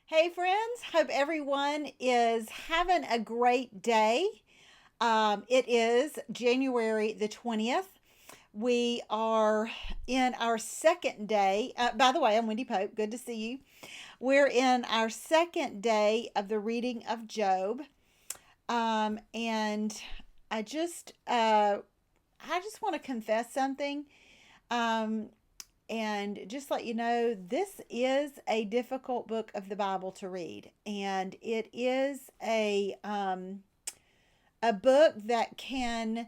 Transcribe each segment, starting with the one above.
Hey friends, hope everyone is having a great day. It is January the 20th. We are in our second day. By the way, I'm Wendy Pope. Good to see you. We're in our second day of the reading of Job. And I just want to confess something. Um, and just let you know, this is a difficult book of the Bible to read, and it is a book that can,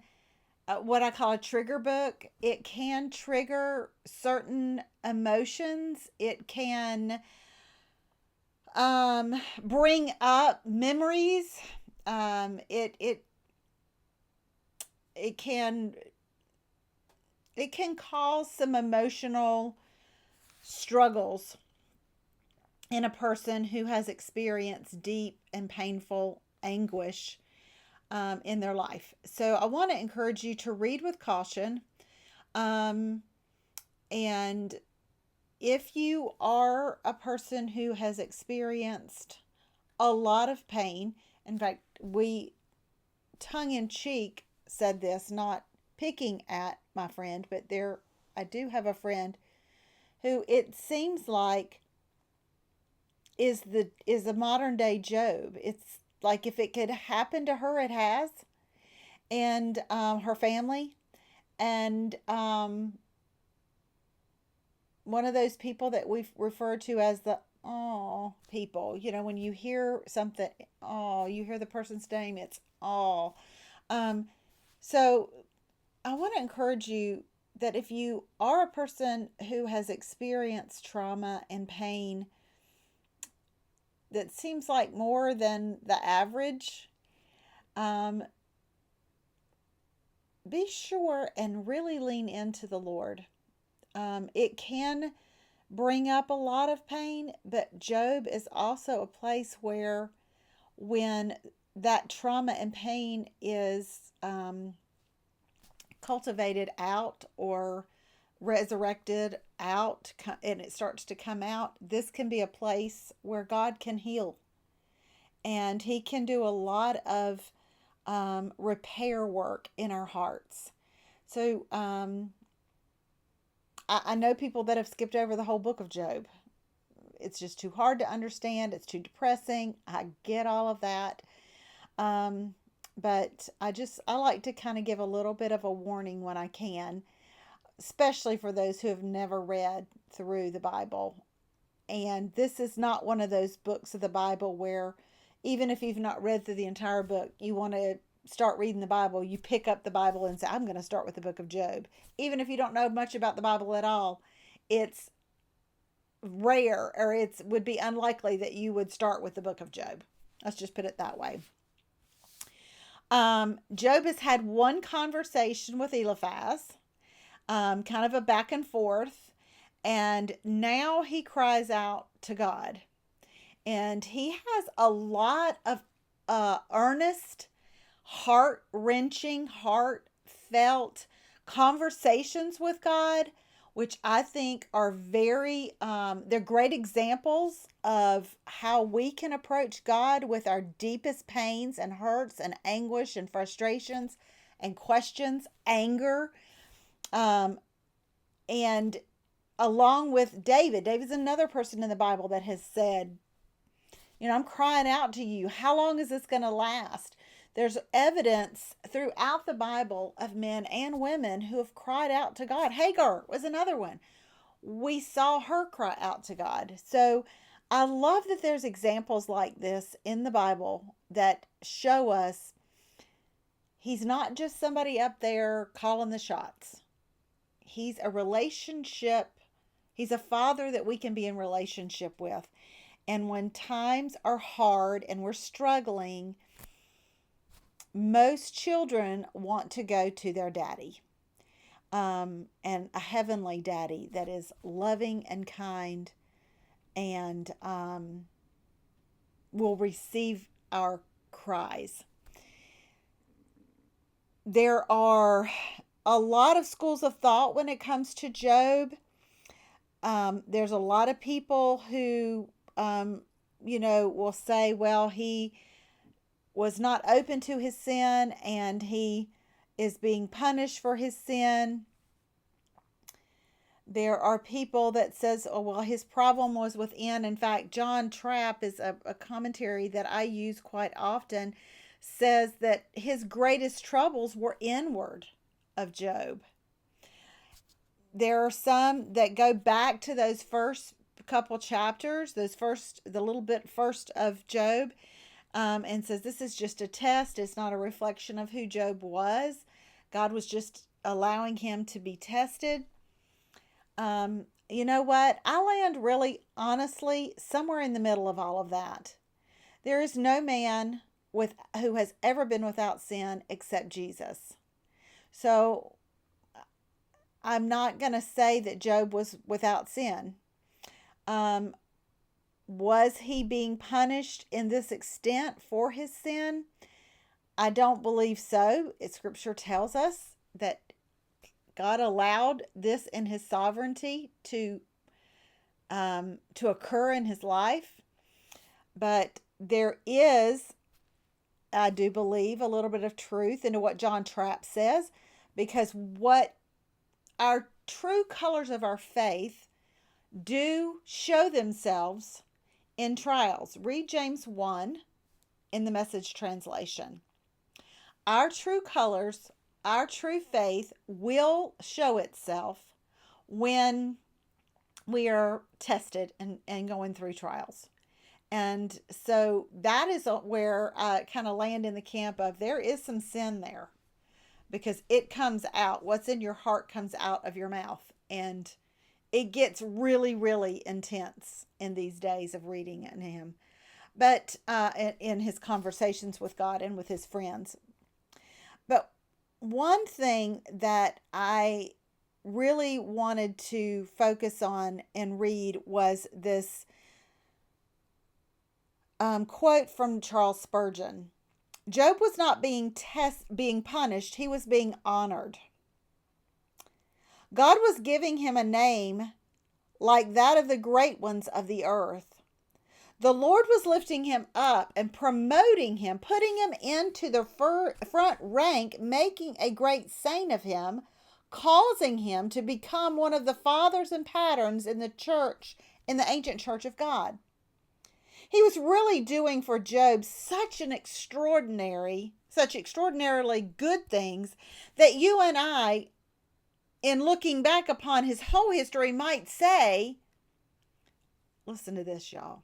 what I call a trigger book. It can trigger certain emotions. It can bring up memories. It can cause some emotional struggles in a person who has experienced deep and painful anguish in their life. So I want to encourage you to read with caution. And if you are a person who has experienced a lot of pain, in fact, we tongue in cheek said this, not picking at my friend, but I do have a friend who it seems like is a modern day Job. It's like if it could happen to her, it has, and her family, and one of those people that we refer to as the oh people. You know, when you hear something, oh, you hear the person's name, it's oh. Um, so I want to encourage you that if you are a person who has experienced trauma and pain that seems like more than the average, um, be sure and really lean into the Lord. It can bring up a lot of pain, but Job is also a place where when that trauma and pain is cultivated out or resurrected out and it starts to come out, this can be a place where God can heal. And He can do a lot of repair work in our hearts. So I know people that have skipped over the whole book of Job. It's just too hard to understand. It's too depressing. I get all of that. Um, but I like to kind of give a little bit of a warning when I can, especially for those who have never read through the Bible. And this is not one of those books of the Bible where, even if you've not read through the entire book, you want to start reading the Bible, you pick up the Bible and say, I'm going to start with the book of Job. Even if you don't know much about the Bible at all, it's rare, or it would be unlikely that you would start with the book of Job. Let's just put it that way. Job has had one conversation with Eliphaz, kind of a back and forth, and now he cries out to God. And he has a lot of earnest, heart wrenching, heartfelt conversations with God, which I think are they're great examples of how we can approach God with our deepest pains and hurts and anguish and frustrations and questions, anger. Um, and along with David's another person in the Bible that has said, I'm crying out to you. How long is this going to last? There's evidence throughout the Bible of men and women who have cried out to God. Hagar was another one. We saw her cry out to God. So I love that there's examples like this in the Bible that show us He's not just somebody up there calling the shots. He's a relationship. He's a father that we can be in relationship with. And when times are hard and we're struggling, most children want to go to their daddy, and a heavenly daddy that is loving and kind and will receive our cries. There are a lot of schools of thought when it comes to Job. There's a lot of people who, will say, well, he was not open to his sin and he is being punished for his sin. There are people that says, oh, well, his problem was within. In fact, John Trapp is a commentary that I use quite often, says that his greatest troubles were inward of Job. There are some that go back to those first couple chapters, the little bit first of Job, and says this is just a test. It's not a reflection of who Job was. God was just allowing him to be tested. You know what? I land really, honestly, somewhere in the middle of all of that. There is no man who has ever been without sin except Jesus. So I'm not going to say that Job was without sin. Was he being punished in this extent for his sin? I don't believe so. Scripture tells us that God allowed this in his sovereignty to occur in his life. But there is, I do believe, a little bit of truth into what John Trapp says, because what our true colors of our faith do show themselves in trials. Read James 1 in the Message translation. Our true colors, our true faith will show itself when we are tested and going through trials. And so that is where I kind of land in the camp of there is some sin there, because it comes out. What's in your heart comes out of your mouth. And it gets really, really intense in these days of reading in him. But in his conversations with God and with his friends. But one thing that I really wanted to focus on and read was this quote from Charles Spurgeon. Job was not being punished, he was being honored. God was giving him a name like that of the great ones of the earth. The Lord was lifting him up and promoting him, putting him into the front rank, making a great saint of him, causing him to become one of the fathers and patterns in the church, in the ancient church of God. He was really doing for Job such extraordinarily good things that you and I, in looking back upon his whole history, might say, listen to this, y'all.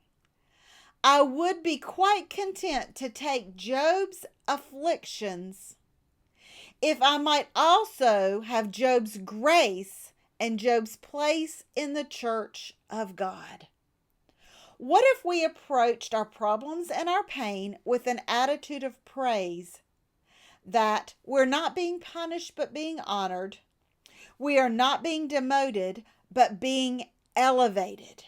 I would be quite content to take Job's afflictions if I might also have Job's grace and Job's place in the church of God. What if we approached our problems and our pain with an attitude of praise, that we're not being punished but being honored, we are not being demoted but being elevated?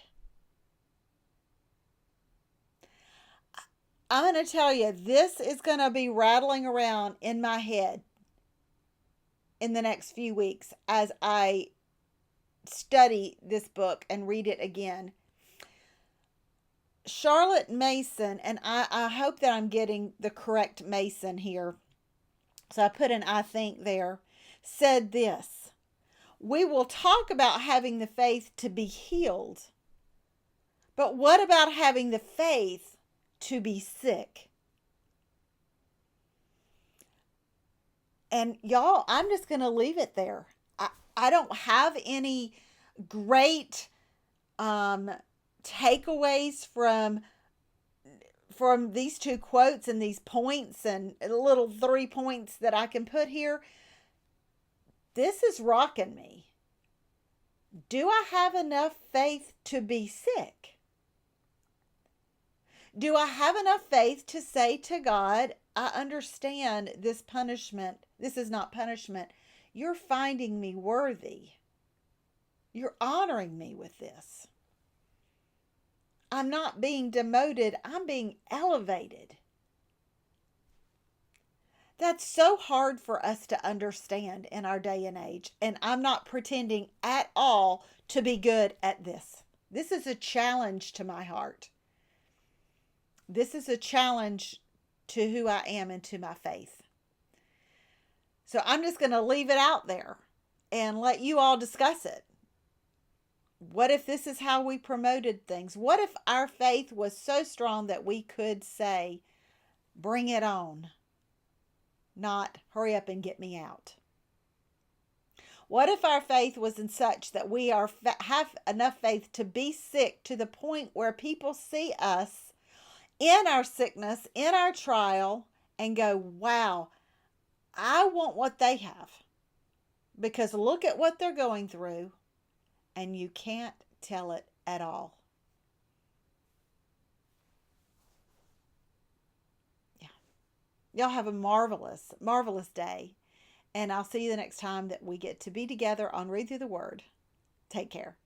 I'm going to tell you, this is going to be rattling around in my head in the next few weeks as I study this book and read it again. Charlotte Mason, and I hope that I'm getting the correct Mason here, so I put an I think there, said this: we will talk about having the faith to be healed, but what about having the faith to be sick? And y'all, I'm just going to leave it there. I don't have any great takeaways from these two quotes and these points and little 3 points that I can put here. This is rocking me. Do I have enough faith to be sick? Do I have enough faith to say to God, I understand this punishment. This is not punishment. You're finding me worthy. You're honoring me with this. I'm not being demoted. I'm being elevated. That's so hard for us to understand in our day and age. And I'm not pretending at all to be good at this. This is a challenge to my heart. This is a challenge to who I am and to my faith. So I'm just going to leave it out there and let you all discuss it. What if this is how we promoted things? What if our faith was so strong that we could say, bring it on, not hurry up and get me out? What if our faith was in such that we have enough faith to be sick to the point where people see us in our sickness, in our trial, and go, wow, I want what they have, because look at what they're going through, and you can't tell it at all. Yeah. Y'all have a marvelous, marvelous day. And I'll see you the next time that we get to be together on Read Through the Word. Take care.